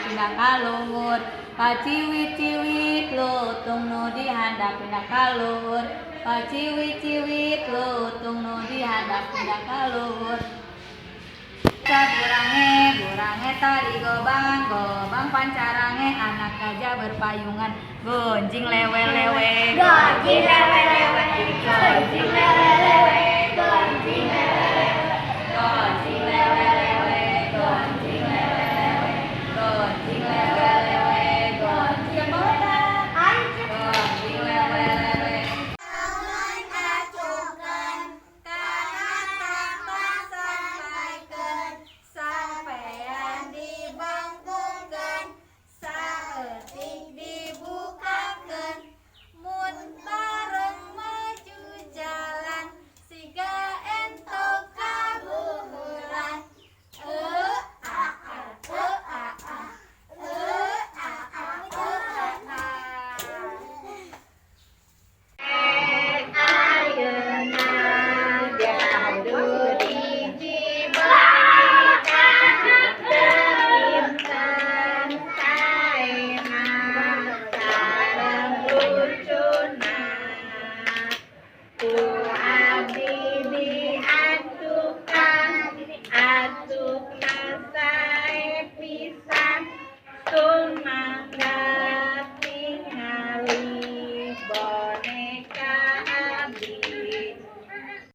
pindah kaluhur. Paciwit-ciwit lutung nu dihandap pindah kaluhur. Paciwit-ciwit lutung nu dihandap pindah kaluhur. Gurange tari gobang pancarange anak gajah berpayungan gonjing lewe-lewe